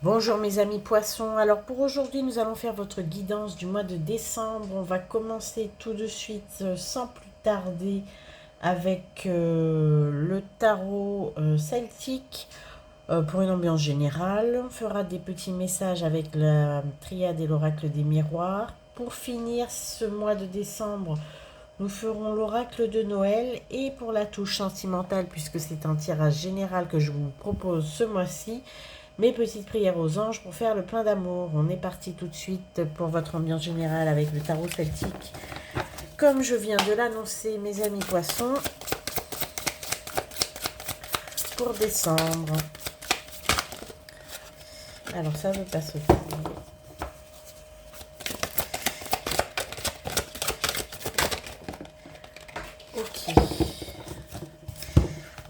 Bonjour mes amis poissons, alors pour aujourd'hui nous allons faire votre guidance du mois de décembre. On va commencer tout de suite sans plus tarder avec le tarot celtique pour une ambiance générale. On fera des petits messages avec la triade et l'oracle des miroirs. Pour finir ce mois de décembre, nous ferons l'oracle de Noël et pour la touche sentimentale, puisque c'est un tirage général que je vous propose ce mois-ci, mes petites prières aux anges pour faire le plein d'amour. On est parti tout de suite pour votre ambiance générale avec le tarot celtique. Comme je viens de l'annoncer, mes amis poissons, pour décembre. Alors ça veut pas se faire. Ok.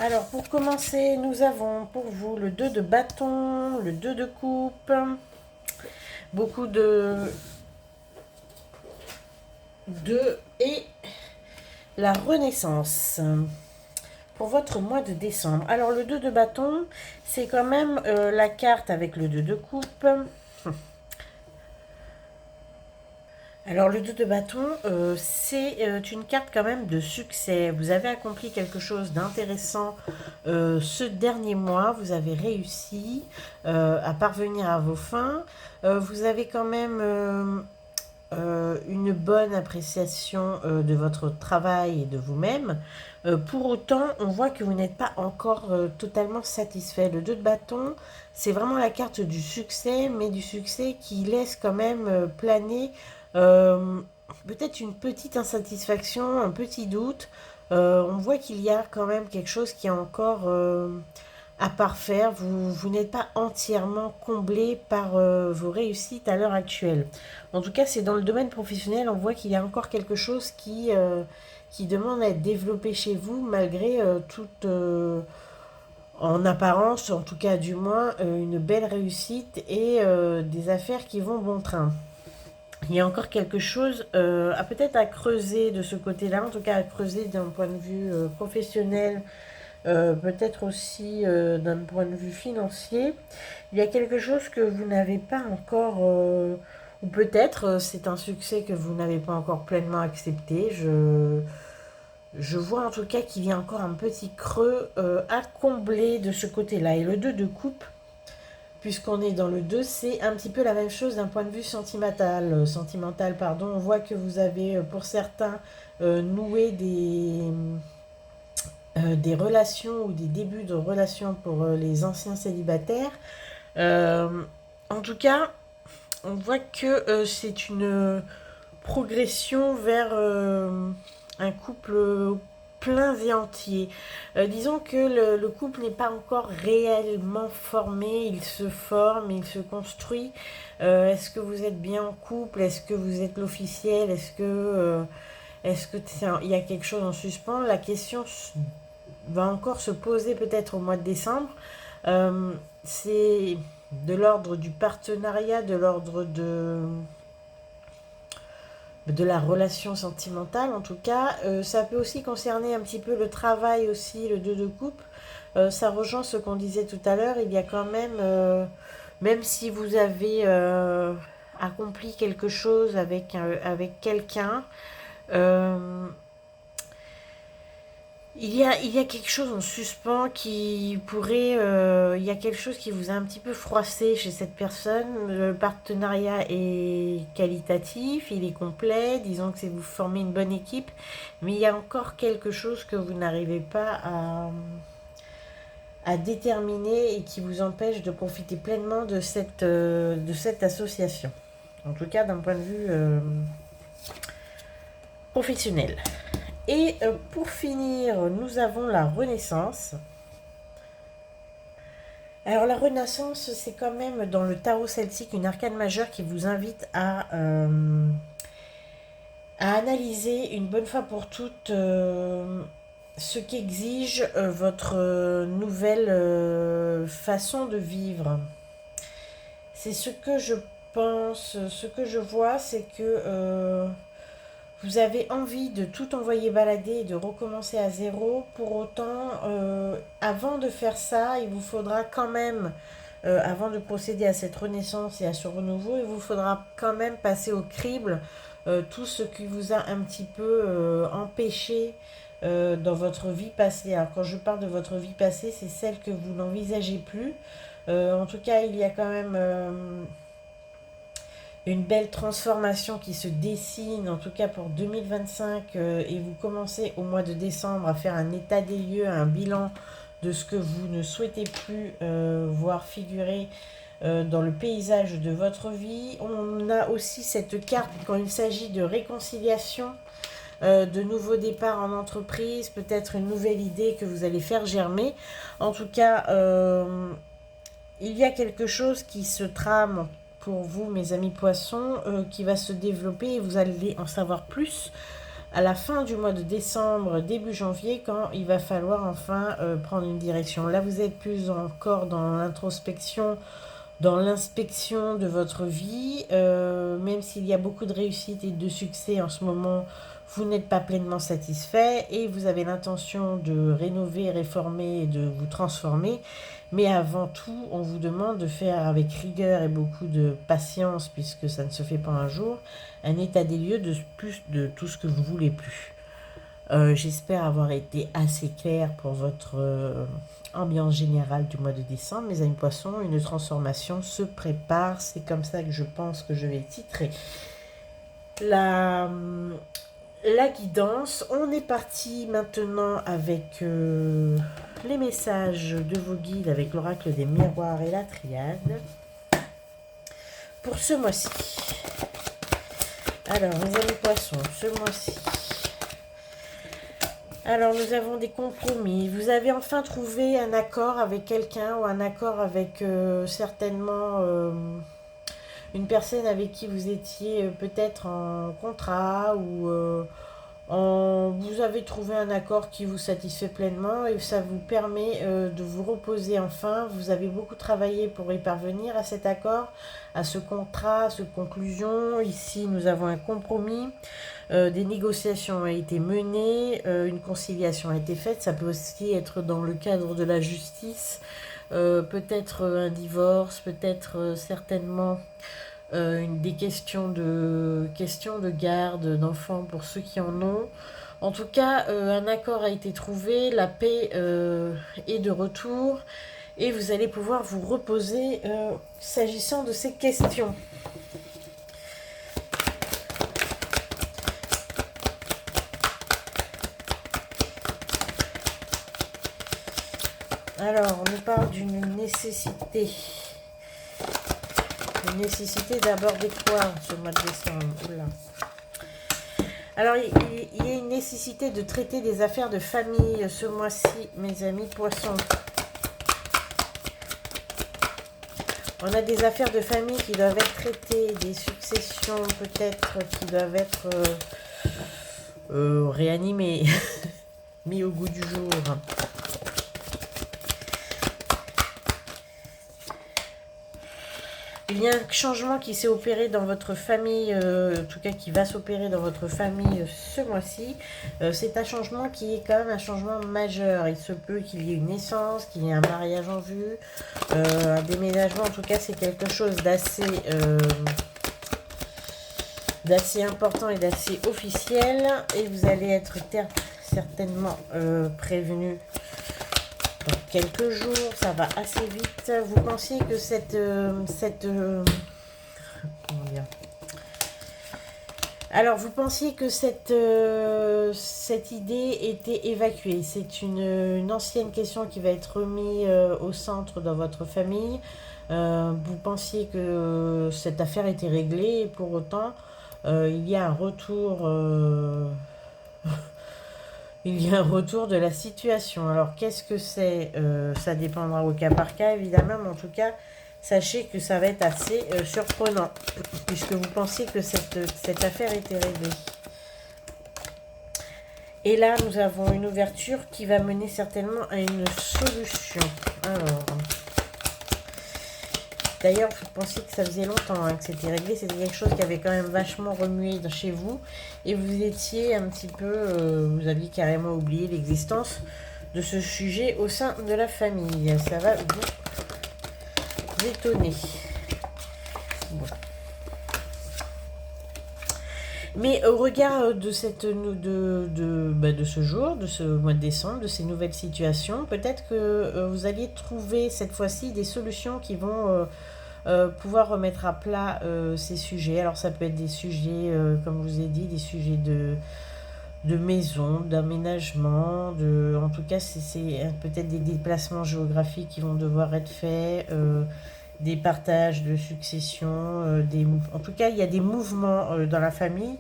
Alors pour commencer, nous avons pour vous le 2 de bâton, le 2 de coupe, beaucoup de et la renaissance pour votre mois de décembre. Alors le 2 de bâton, c'est quand même la carte avec le 2 de coupe. Alors le 2 de bâton, c'est une carte quand même de succès. Vous avez accompli quelque chose d'intéressant ce dernier mois. Vous avez réussi à parvenir à vos fins. Vous avez quand même une bonne appréciation de votre travail et de vous-même. Pour autant, on voit que vous n'êtes pas encore totalement satisfait. Le 2 de bâton, c'est vraiment la carte du succès, mais du succès qui laisse quand même planer euh, peut-être une petite insatisfaction, un petit doute. On voit qu'il y a quand même quelque chose qui est encore à parfaire. Vous n'êtes pas entièrement comblé par vos réussites à l'heure actuelle. En tout cas, c'est dans le domaine professionnel, on voit qu'il y a encore quelque chose qui demande à être développé chez vous, malgré toute, en apparence, en tout cas du moins, une belle réussite et des affaires qui vont bon train. Il y a encore quelque chose à peut-être à creuser de ce côté-là, en tout cas à creuser d'un point de vue professionnel, peut-être aussi d'un point de vue financier. Il y a quelque chose que vous n'avez pas encore, ou peut-être c'est un succès que vous n'avez pas encore pleinement accepté. Je vois en tout cas qu'il y a encore un petit creux à combler de ce côté-là. Et le 2 de coupe, puisqu'on est dans le 2, c'est un petit peu la même chose d'un point de vue sentimental. Sentimental, pardon. On voit que vous avez, pour certains, noué des relations ou des débuts de relations pour les anciens célibataires. Euh, En tout cas, on voit que c'est une progression vers un couple plein et entier. Disons que le couple n'est pas encore réellement formé, il se forme, il se construit. Est-ce que vous êtes bien en couple? Est-ce que vous êtes l'officiel? Est-ce que il y a quelque chose en suspens? La question va encore se poser peut-être au mois de décembre. C'est de l'ordre du partenariat, de l'ordre de la relation sentimentale en tout cas. Ça peut aussi concerner un petit peu le travail aussi, le 2 de coupe. Ça rejoint ce qu'on disait tout à l'heure, il y a quand même, même si vous avez accompli quelque chose avec quelqu'un, euh, il y a quelque chose en suspens qui pourrait... il y a quelque chose qui vous a un petit peu froissé chez cette personne. Le partenariat est qualitatif, il est complet. Disons que c'est vous formez une bonne équipe. Mais il y a encore quelque chose que vous n'arrivez pas à déterminer et qui vous empêche de profiter pleinement de cette association. En tout cas, d'un point de vue professionnel. Et pour finir, nous avons la Renaissance. Alors la Renaissance, c'est quand même dans le tarot celtique une arcane majeure qui vous invite à analyser une bonne fois pour toutes ce qu'exige votre nouvelle façon de vivre. C'est ce que je pense, ce que je vois, c'est que vous avez envie de tout envoyer balader et de recommencer à zéro. Pour autant, avant de faire ça, il vous faudra quand même avant de procéder à cette renaissance et à ce renouveau, il vous faudra quand même passer au crible tout ce qui vous a un petit peu empêché dans votre vie passée. Alors quand je parle de votre vie passée, c'est celle que vous n'envisagez plus. En tout cas, il y a quand même une belle transformation qui se dessine, en tout cas pour 2025, et vous commencez au mois de décembre à faire un état des lieux, un bilan de ce que vous ne souhaitez plus voir figurer dans le paysage de votre vie. On a aussi cette carte quand il s'agit de réconciliation, de nouveaux départs en entreprise, peut-être une nouvelle idée que vous allez faire germer. En tout cas, il y a quelque chose qui se trame pour vous, mes amis poissons, qui va se développer et vous allez en savoir plus à la fin du mois de décembre, début janvier, quand il va falloir enfin prendre une direction. Là, vous êtes plus encore dans l'introspection, dans l'inspection de votre vie, même s'il y a beaucoup de réussite et de succès en ce moment, vous n'êtes pas pleinement satisfait et vous avez l'intention de rénover, réformer et de vous transformer. Mais avant tout, on vous demande de faire avec rigueur et beaucoup de patience, puisque ça ne se fait pas un jour, un état des lieux de plus de tout ce que vous voulez plus. J'espère avoir été assez clair pour votre ambiance générale du mois de décembre. Mes amis poissons, une transformation se prépare. C'est comme ça que je pense que je vais titrer la guidance. On est parti maintenant avec les messages de vos guides avec l'oracle des miroirs et la triade pour ce mois-ci. Alors, mes amis poissons, ce mois-ci. Alors, nous avons des compromis. Vous avez enfin trouvé un accord avec quelqu'un ou un accord avec certainement une personne avec qui vous étiez peut-être en contrat ou vous avez trouvé un accord qui vous satisfait pleinement et ça vous permet de vous reposer enfin. Vous avez beaucoup travaillé pour y parvenir à cet accord, à ce contrat, à cette conclusion. Ici, nous avons un compromis. Des négociations ont été menées, une conciliation a été faite. Ça peut aussi être dans le cadre de la justice, peut-être un divorce, peut-être certainement des questions de garde d'enfants pour ceux qui en ont. En tout cas, un accord a été trouvé, la paix est de retour et vous allez pouvoir vous reposer s'agissant de ces questions. Alors, on nous parle d'une nécessité. Une nécessité d'aborder quoi ce mois de décembre? Oula. Alors, il y a une nécessité de traiter des affaires de famille ce mois-ci, mes amis poissons. On a des affaires de famille qui doivent être traitées, des successions peut-être qui doivent être réanimées, mis au goût du jour. Il y a un changement qui s'est opéré dans votre famille, en tout cas qui va s'opérer dans votre famille ce mois-ci. C'est un changement qui est quand même un changement majeur. Il se peut qu'il y ait une naissance, qu'il y ait un mariage en vue, un déménagement. En tout cas, c'est quelque chose d'assez important et d'assez officiel. Et vous allez être certainement prévenu. Dans quelques jours, ça va assez vite. Vous pensiez que vous pensiez que cette idée était évacuée. C'est une ancienne question qui va être remise au centre dans votre famille. Vous pensiez que cette affaire était réglée et pour autant, il y a un retour... il y a un retour de la situation. Alors, qu'est-ce que c'est ça dépendra au cas par cas, évidemment, mais en tout cas, sachez que ça va être assez surprenant, puisque vous pensiez que cette affaire était réglée. Et là, nous avons une ouverture qui va mener certainement à une solution. Alors... D'ailleurs, vous pensiez que ça faisait longtemps que c'était réglé. C'était quelque chose qui avait quand même vachement remué chez vous. Et vous étiez un petit peu... vous aviez carrément oublié l'existence de ce sujet au sein de la famille. Ça va vous étonner. Voilà. Mais au regard de ce jour, de ce mois de décembre, de ces nouvelles situations, peut-être que vous alliez trouver cette fois-ci des solutions qui vont pouvoir remettre à plat ces sujets. Alors ça peut être des sujets, comme je vous ai dit, des sujets de maison, d'aménagement, en tout cas c'est peut-être des déplacements géographiques qui vont devoir être faits, des partages de succession, en tout cas il y a des mouvements dans la famille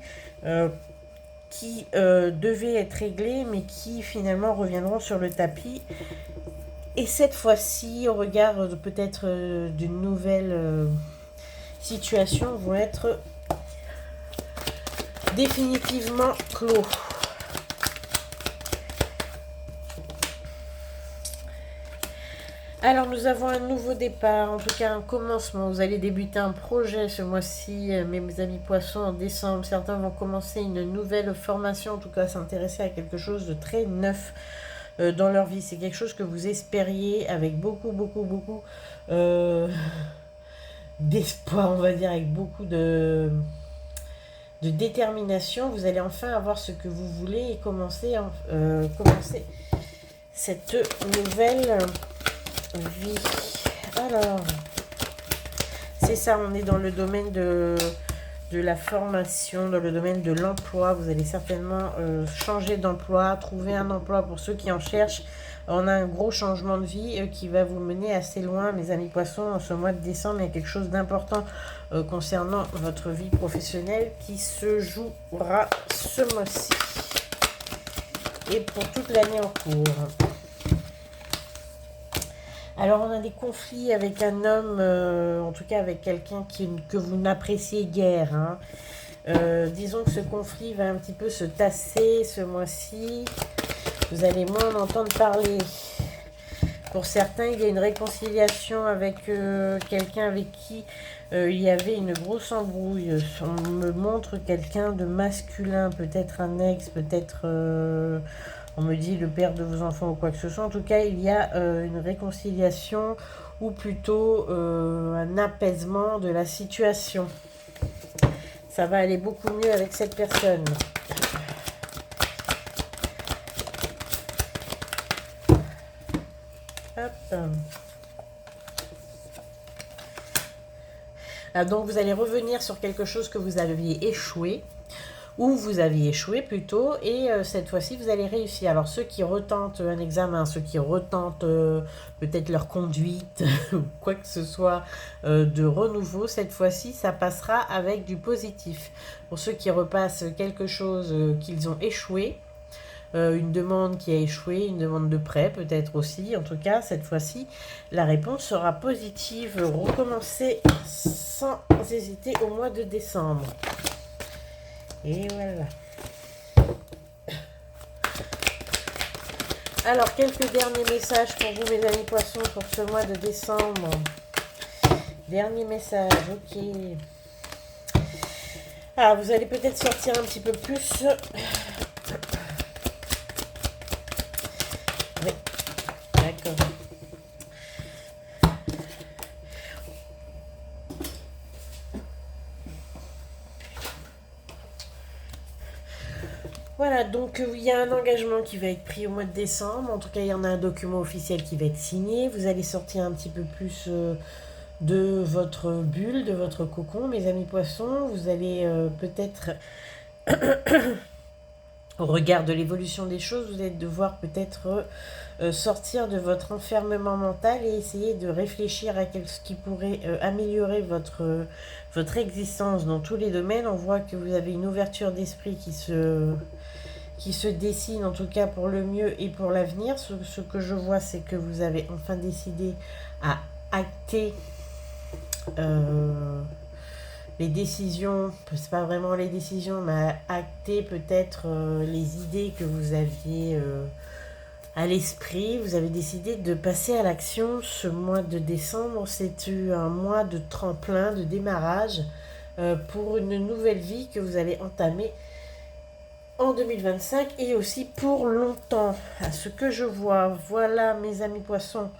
qui devaient être réglés mais qui finalement reviendront sur le tapis. Et cette fois-ci, au regard peut-être d'une nouvelle situation, vont être définitivement clos. Alors nous avons un nouveau départ, en tout cas un commencement. Vous allez débuter un projet ce mois-ci, mes amis poissons, en décembre. Certains vont commencer une nouvelle formation, en tout cas s'intéresser à quelque chose de très neuf dans leur vie. C'est quelque chose que vous espériez avec beaucoup d'espoir, on va dire, avec beaucoup de détermination. Vous allez enfin avoir ce que vous voulez et commencer cette nouvelle vie. Alors, c'est ça, on est dans le domaine de la formation, dans le domaine de l'emploi. Vous allez certainement changer d'emploi, trouver un emploi pour ceux qui en cherchent. On a un gros changement de vie qui va vous mener assez loin, mes amis poissons, en ce mois de décembre. Il y a quelque chose d'important concernant votre vie professionnelle qui se jouera ce mois-ci et pour toute l'année en cours. Alors on a des conflits avec un homme, en tout cas avec quelqu'un que vous n'appréciez guère. Hein. Disons que ce conflit va un petit peu se tasser ce mois-ci. Vous allez moins en entendre parler. Pour certains, il y a une réconciliation avec quelqu'un avec qui il y avait une grosse embrouille. On me montre quelqu'un de masculin, peut-être un ex, peut-être... on me dit le père de vos enfants ou quoi que ce soit. En tout cas, il y a une réconciliation ou plutôt un apaisement de la situation. Ça va aller beaucoup mieux avec cette personne. Hop. Donc vous allez revenir sur quelque chose que vous aviez échoué. Où vous aviez échoué plutôt, et cette fois-ci vous allez réussir. Alors ceux qui retentent un examen, ceux qui retentent peut-être leur conduite ou quoi que ce soit de renouveau, cette fois-ci ça passera avec du positif. Pour ceux qui repassent quelque chose qu'ils ont échoué, une demande qui a échoué, une demande de prêt peut-être aussi, en tout cas cette fois-ci la réponse sera positive. Recommencez sans hésiter au mois de décembre. Et voilà. Alors, quelques derniers messages pour vous, mes amis poissons, pour ce mois de décembre. Dernier message, ok. Ah, vous allez peut-être sortir un petit peu plus. Oui, d'accord. Voilà, donc il y a un engagement qui va être pris au mois de décembre. En tout cas, il y en a un document officiel qui va être signé. Vous allez sortir un petit peu plus de votre bulle, de votre cocon, mes amis poissons. Vous allez peut-être, au regard de l'évolution des choses, vous allez devoir peut-être sortir de votre enfermement mental et essayer de réfléchir à ce qui pourrait améliorer votre existence dans tous les domaines. On voit que vous avez une ouverture d'esprit qui se dessine, en tout cas pour le mieux et pour l'avenir. Ce que je vois, c'est que vous avez enfin décidé à acter les décisions, c'est pas vraiment les décisions, mais à acter peut-être les idées que vous aviez à l'esprit. Vous avez décidé de passer à l'action ce mois de décembre. C'est un mois de tremplin, de démarrage pour une nouvelle vie que vous allez entamer en 2025 et aussi pour longtemps. À ce que je vois, voilà mes amis poissons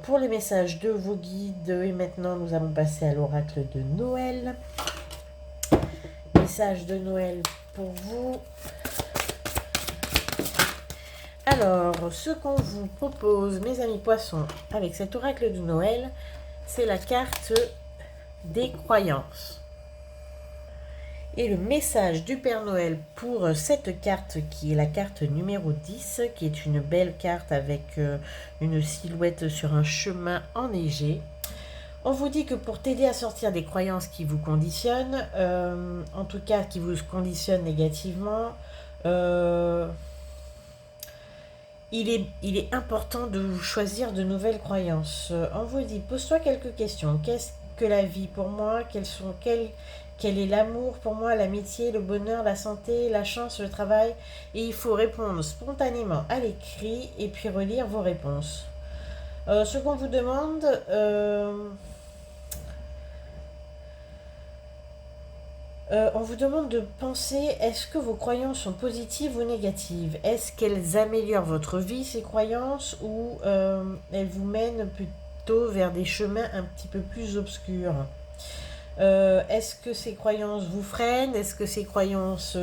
pour les messages de vos guides. Et maintenant, nous allons passer à l'oracle de Noël. Message de Noël pour vous. Alors, ce qu'on vous propose, mes amis poissons, avec cet oracle de Noël, c'est la carte des croyances. Et le message du Père Noël pour cette carte qui est la carte numéro 10, qui est une belle carte avec une silhouette sur un chemin enneigé. On vous dit que pour t'aider à sortir des croyances qui vous conditionnent, en tout cas qui vous conditionnent négativement, il est important de choisir de nouvelles croyances. On vous dit, pose-toi quelques questions. Qu'est-ce que la vie pour moi? Quel est l'amour pour moi, l'amitié, le bonheur, la santé, la chance, le travail? Et il faut répondre spontanément à l'écrit et puis relire vos réponses. Ce qu'on vous demande, on vous demande de penser, est-ce que vos croyances sont positives ou négatives? Est-ce qu'elles améliorent votre vie, ces croyances, ou elles vous mènent plutôt vers des chemins un petit peu plus obscurs? Est-ce que ces croyances vous freinent? Est-ce que ces croyances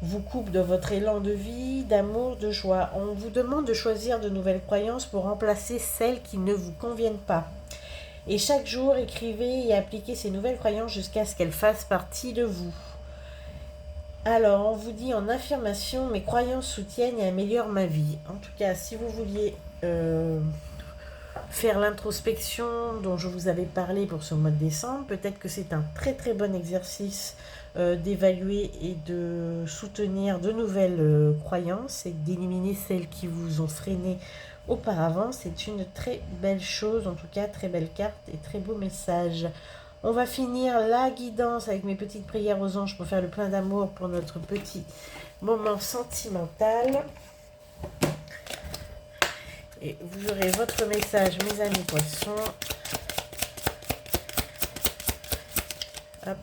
vous coupent de votre élan de vie, d'amour, de joie? On vous demande de choisir de nouvelles croyances pour remplacer celles qui ne vous conviennent pas. Et chaque jour, écrivez et appliquez ces nouvelles croyances jusqu'à ce qu'elles fassent partie de vous. Alors, on vous dit en affirmation, mes croyances soutiennent et améliorent ma vie. En tout cas, si vous vouliez faire l'introspection dont je vous avais parlé pour ce mois de décembre, peut-être que c'est un très très bon exercice d'évaluer et de soutenir de nouvelles croyances et d'éliminer celles qui vous ont freiné auparavant. C'est une très belle chose, en tout cas très belle carte et très beau message. On va finir la guidance avec mes petites prières aux anges pour faire le plein d'amour pour notre petit moment sentimental. Et vous aurez votre message, mes amis poissons. Hop.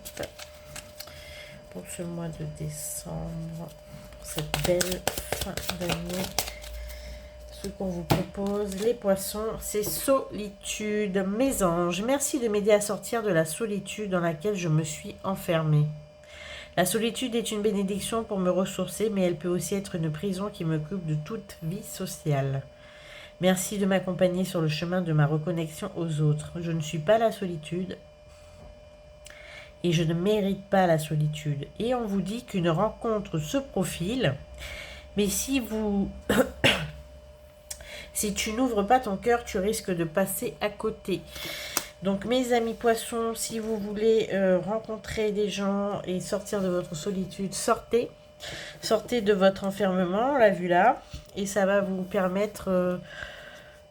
Pour ce mois de décembre, pour cette belle fin d'année. Ce qu'on vous propose, les poissons, c'est solitude. Mes anges, merci de m'aider à sortir de la solitude dans laquelle je me suis enfermée. La solitude est une bénédiction pour me ressourcer, mais elle peut aussi être une prison qui me coupe de toute vie sociale. Merci de m'accompagner sur le chemin de ma reconnexion aux autres. Je ne suis pas la solitude et je ne mérite pas la solitude. Et on vous dit qu'une rencontre se profile, mais si tu n'ouvres pas ton cœur, tu risques de passer à côté. Donc mes amis poissons, si vous voulez rencontrer des gens et sortir de votre solitude, sortez. Sortez de votre enfermement, on l'a vu là, et ça va vous permettre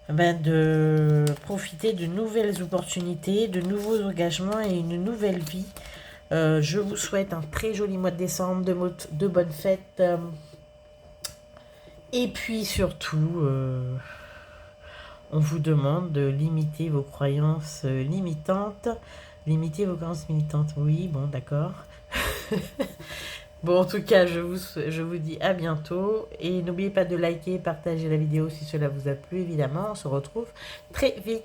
de profiter de nouvelles opportunités, de nouveaux engagements et une nouvelle vie. Je vous souhaite un très joli mois de décembre, de bonnes fêtes. Et puis surtout, on vous demande de limiter vos croyances limitantes. Limiter vos croyances limitantes, oui, bon, d'accord. Bon, en tout cas, je vous dis à bientôt. Et n'oubliez pas de liker et partager la vidéo si cela vous a plu, évidemment. On se retrouve très vite.